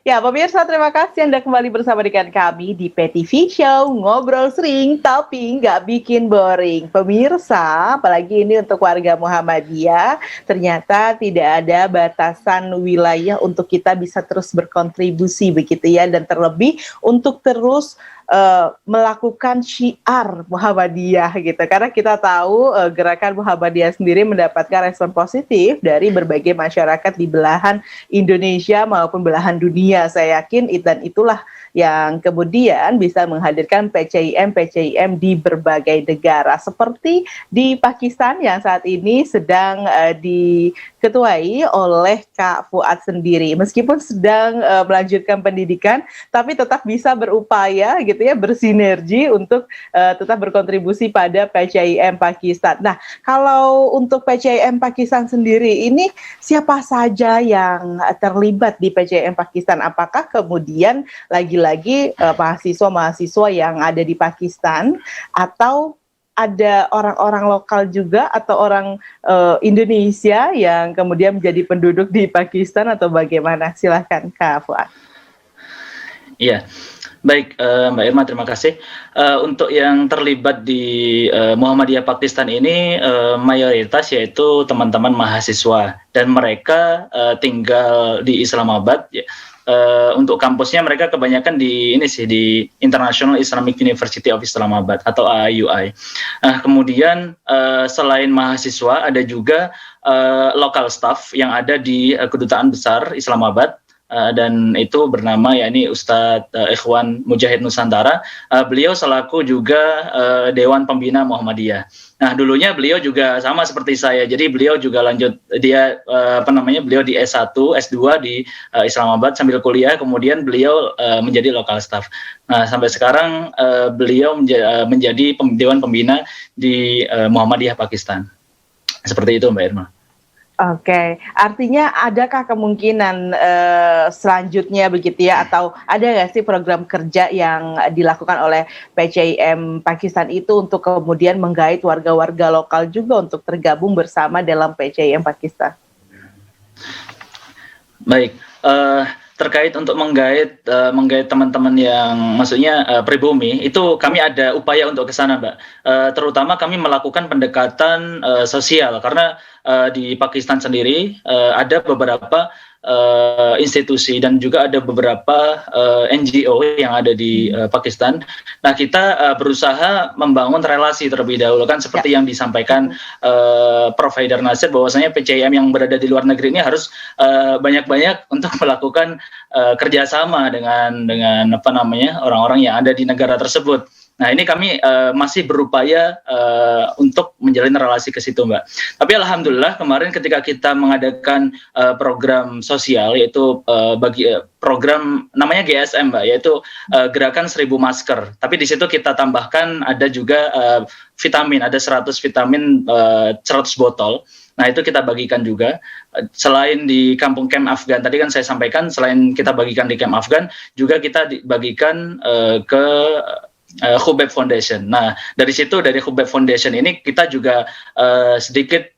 Ya, pemirsa, terima kasih Anda kembali bersama dengan kami di PTV Show, ngobrol sering tapi nggak bikin boring. Pemirsa, apalagi ini untuk warga Muhammadiyah, ternyata tidak ada batasan wilayah untuk kita bisa terus berkontribusi begitu ya, dan terlebih untuk terus melakukan syiar Muhammadiyah gitu, karena kita tahu gerakan Muhammadiyah sendiri mendapatkan respon positif dari berbagai masyarakat di belahan Indonesia maupun belahan dunia. Saya yakin dan itulah yang kemudian bisa menghadirkan PCIM di berbagai negara, seperti di Pakistan yang saat ini sedang diketuai oleh Kak Fuad sendiri. Meskipun sedang melanjutkan pendidikan, tapi tetap bisa berupaya gitu ya, bersinergi untuk tetap berkontribusi pada PCIM Pakistan. Nah, kalau untuk PCIM Pakistan sendiri ini siapa saja yang terlibat di PCIM Pakistan? Apakah kemudian lagi-lagi mahasiswa-mahasiswa yang ada di Pakistan, atau ada orang-orang lokal juga, atau orang Indonesia yang kemudian menjadi penduduk di Pakistan, atau bagaimana? Silahkan Kak Fuad. Iya, baik Mbak Irma, terima kasih. Untuk yang terlibat di Muhammadiyah Pakistan ini mayoritas yaitu teman-teman mahasiswa, dan mereka tinggal di Islamabad. Untuk kampusnya mereka kebanyakan di International Islamic University of Islamabad atau IUI. Kemudian selain mahasiswa ada juga local staff yang ada di Kedutaan Besar Islamabad. Dan itu bernama yakni Ustadz Ikhwan Mujahid Nusantara. Beliau selaku juga Dewan Pembina Muhammadiyah. Nah, dulunya beliau juga sama seperti saya. Jadi beliau juga lanjut, beliau di S1, S2 di Islamabad sambil kuliah, kemudian beliau menjadi local staff. Nah, sampai sekarang beliau menjadi Dewan Pembina di Muhammadiyah Pakistan. Seperti itu Mbak Irma. Oke, artinya adakah kemungkinan selanjutnya begitu ya, atau ada nggak sih program kerja yang dilakukan oleh PCIM Pakistan itu untuk kemudian menggait warga-warga lokal juga untuk tergabung bersama dalam PCIM Pakistan? Baik, terkait untuk menggait teman-teman yang maksudnya pribumi, itu kami ada upaya untuk ke sana, Mbak. Terutama kami melakukan pendekatan sosial, karena di Pakistan sendiri ada beberapa institusi dan juga ada beberapa NGO yang ada di Pakistan. Nah, kita berusaha membangun relasi terlebih dahulu, kan seperti yang disampaikan Prof. Haidar Nasir, bahwasanya PCIM yang berada di luar negeri ini harus banyak-banyak untuk melakukan kerjasama dengan orang-orang yang ada di negara tersebut. Nah, ini kami masih berupaya untuk menjalin relasi ke situ, Mbak. Tapi alhamdulillah kemarin ketika kita mengadakan program sosial, yaitu program namanya GSM, Mbak, yaitu Gerakan 1000 Masker. Tapi di situ kita tambahkan ada juga vitamin, ada 100 vitamin, 100 botol. Nah, itu kita bagikan juga. Selain di kampung Camp Afgan, tadi kan saya sampaikan, selain kita bagikan di Camp Afgan, juga kita bagikan ke Khubaib Foundation. Nah, dari situ, dari Khubaib Foundation ini kita juga sedikit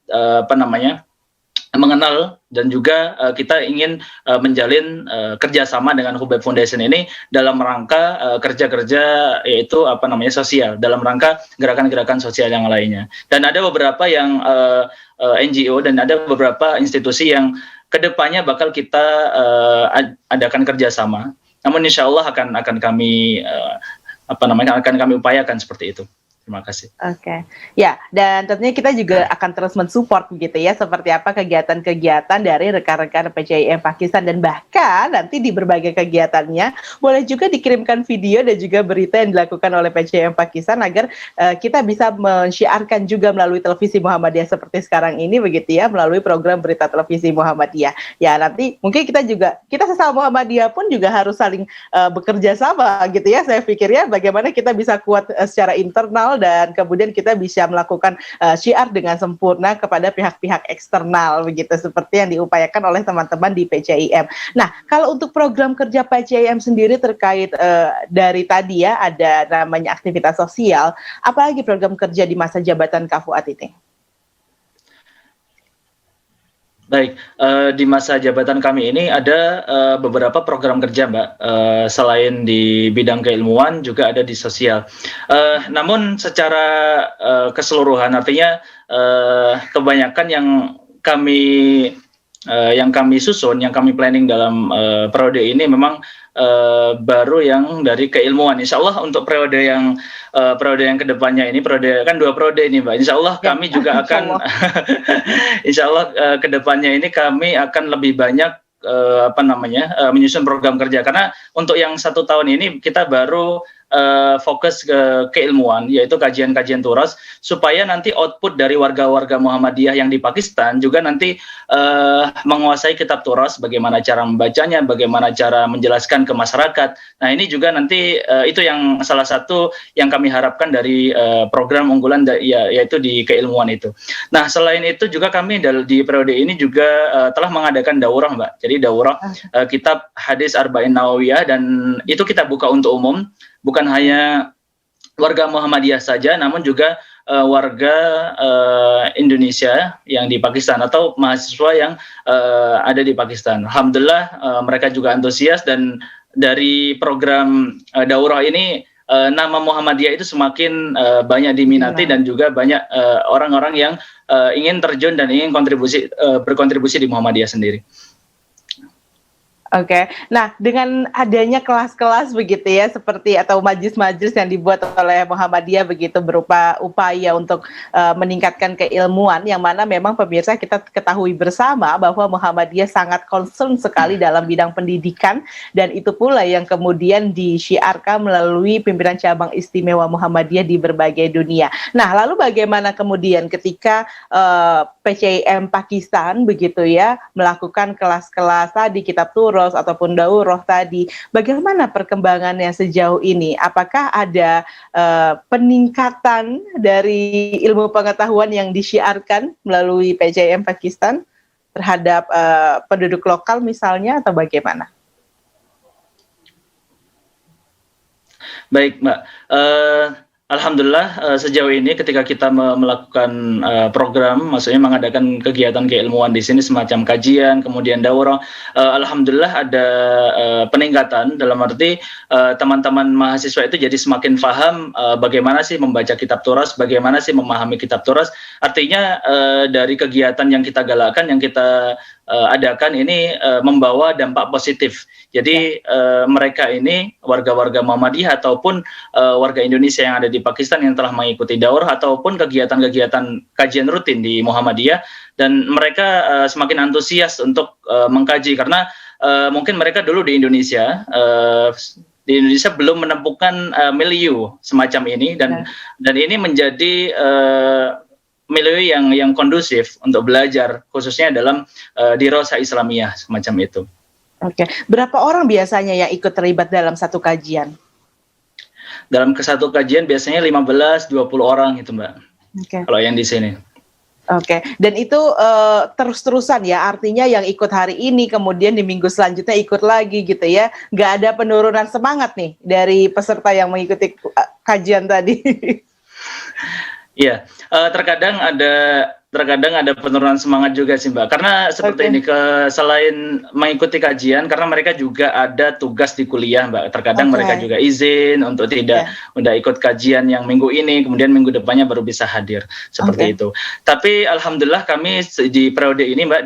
mengenal, dan juga kita ingin menjalin kerjasama dengan Khubaib Foundation ini dalam rangka kerja-kerja yaitu sosial, dalam rangka gerakan-gerakan sosial yang lainnya. Dan ada beberapa yang NGO dan ada beberapa institusi yang kedepannya bakal kita adakan kerjasama. Namun insya Allah akan kami akan kami upayakan seperti itu. Terima kasih. Oke. Ya, dan tentunya kita juga akan terus mensupport begitu ya, seperti apa kegiatan-kegiatan dari rekan-rekan PCIM Pakistan, dan bahkan nanti di berbagai kegiatannya boleh juga dikirimkan video dan juga berita yang dilakukan oleh PCIM Pakistan agar kita bisa mensyiarkan juga melalui televisi Muhammadiyah seperti sekarang ini begitu ya, melalui program berita televisi Muhammadiyah. Ya, nanti mungkin kita sesama Muhammadiyah pun juga harus saling bekerja sama gitu ya. Saya pikir ya, bagaimana kita bisa kuat secara internal, dan kemudian kita bisa melakukan syiar dengan sempurna kepada pihak-pihak eksternal begitu, seperti yang diupayakan oleh teman-teman di PCIM. Nah, kalau untuk program kerja PCIM sendiri terkait dari tadi ya, ada namanya aktivitas sosial, apalagi program kerja di masa jabatan Kak Fuad ini? Baik, di masa jabatan kami ini ada, beberapa program kerja, Mbak, selain di bidang keilmuan juga ada di sosial. Namun secara, keseluruhan artinya, kebanyakan kami yang kami susun, yang kami planning dalam, periode ini memang, baru yang dari keilmuan. Insya Allah untuk periode yang kedepannya ini, periode kan 2 periode ini, Mbak. Insya Allah Ya, kami juga insya akan Allah. insya Allah, ke ini kami akan lebih banyak, apa namanya, menyusun program kerja. Karena untuk yang 1 tahun ini kita baru, fokus ke keilmuan, yaitu kajian-kajian turas, supaya nanti output dari warga-warga Muhammadiyah yang di Pakistan juga nanti, menguasai kitab turas, bagaimana cara membacanya, bagaimana cara menjelaskan ke masyarakat. Nah, ini juga nanti, itu yang salah satu yang kami harapkan dari, program unggulan yaitu di keilmuan itu. Nah, selain itu juga kami di periode ini juga, telah mengadakan daurah, Mbak. Jadi daurah, kitab hadis Arba'in Nawawiyah, dan itu kita buka untuk umum, bukan hanya warga Muhammadiyah saja, namun juga, warga, Indonesia yang di Pakistan atau mahasiswa yang, ada di Pakistan. Alhamdulillah, mereka juga antusias, dan dari program, daurah ini, nama Muhammadiyah itu semakin, banyak diminati, Nah. dan juga banyak, orang-orang yang, ingin terjun dan ingin berkontribusi di Muhammadiyah sendiri. Oke. Nah, dengan adanya kelas-kelas begitu ya, seperti atau majelis-majelis yang dibuat oleh Muhammadiyah begitu berupa upaya untuk meningkatkan keilmuan, yang mana memang pemirsa kita ketahui bersama bahwa Muhammadiyah sangat concern sekali dalam bidang pendidikan, dan itu pula yang kemudian disyiarkan melalui pimpinan cabang istimewa Muhammadiyah di berbagai dunia. Nah, lalu bagaimana kemudian ketika PCIM Pakistan begitu ya melakukan kelas-kelas tadi kitab turas ataupun daurah tadi, bagaimana perkembangannya sejauh ini? Apakah ada peningkatan dari ilmu pengetahuan yang disyiarkan melalui PCIM Pakistan terhadap penduduk lokal misalnya, atau bagaimana? Baik, Mbak. Alhamdulillah, sejauh ini ketika kita melakukan, program, maksudnya mengadakan kegiatan keilmuan di sini semacam kajian, kemudian daurah, alhamdulillah ada, peningkatan dalam arti, teman-teman mahasiswa itu jadi semakin paham, bagaimana sih membaca kitab turas, bagaimana sih memahami kitab turas. Artinya, dari kegiatan yang kita galakkan, yang kita, adakan ini, membawa dampak positif. Jadi, mereka ini warga-warga Muhammadiyah ataupun, warga Indonesia yang ada di Pakistan yang telah mengikuti daurah ataupun kegiatan-kegiatan kajian rutin di Muhammadiyah, dan mereka, semakin antusias untuk, mengkaji karena, mungkin mereka dulu di Indonesia, belum menemukan, milieu semacam ini, dan ini menjadi, milieu yang kondusif untuk belajar, khususnya dalam, dirosah Islamiyah semacam itu. Oke. Berapa orang biasanya yang ikut terlibat dalam satu kajian? Dalam satu kajian biasanya 15-20 orang gitu, Mbak. Oke. Kalau yang di sini. Oke. Dan itu terus-terusan ya, artinya yang ikut hari ini kemudian di minggu selanjutnya ikut lagi gitu ya. Nggak ada penurunan semangat nih dari peserta yang mengikuti kajian tadi. Iya, terkadang ada penurunan semangat juga sih, Mbak. Karena seperti ini, selain mengikuti kajian, karena mereka juga ada tugas di kuliah, Mbak. Terkadang mereka juga izin untuk tidak ikut kajian yang minggu ini, kemudian minggu depannya baru bisa hadir, seperti itu. Tapi alhamdulillah kami di periode ini, Mbak,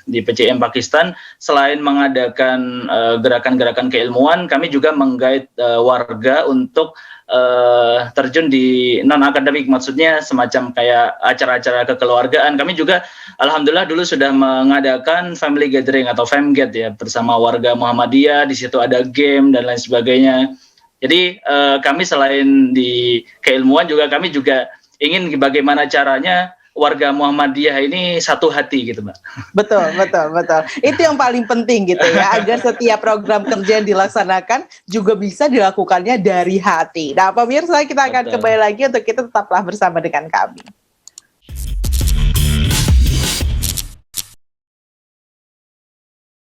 di PCIM Pakistan, selain mengadakan gerakan-gerakan keilmuan, kami juga menggait warga untuk terjun di non akademik, maksudnya semacam kayak acara-acara kekeluargaan. Kami juga alhamdulillah dulu sudah mengadakan family gathering atau famget ya bersama warga Muhammadiyah. Di situ ada game dan lain sebagainya. Jadi kami selain di keilmuan juga kami juga ingin bagaimana caranya warga Muhammadiyah ini satu hati gitu, Mbak. Betul. Itu yang paling penting gitu ya, agar setiap program kerja yang dilaksanakan juga bisa dilakukannya dari hati. Nah, pemirsa, kita akan kembali lagi untuk kita tetaplah bersama dengan kami.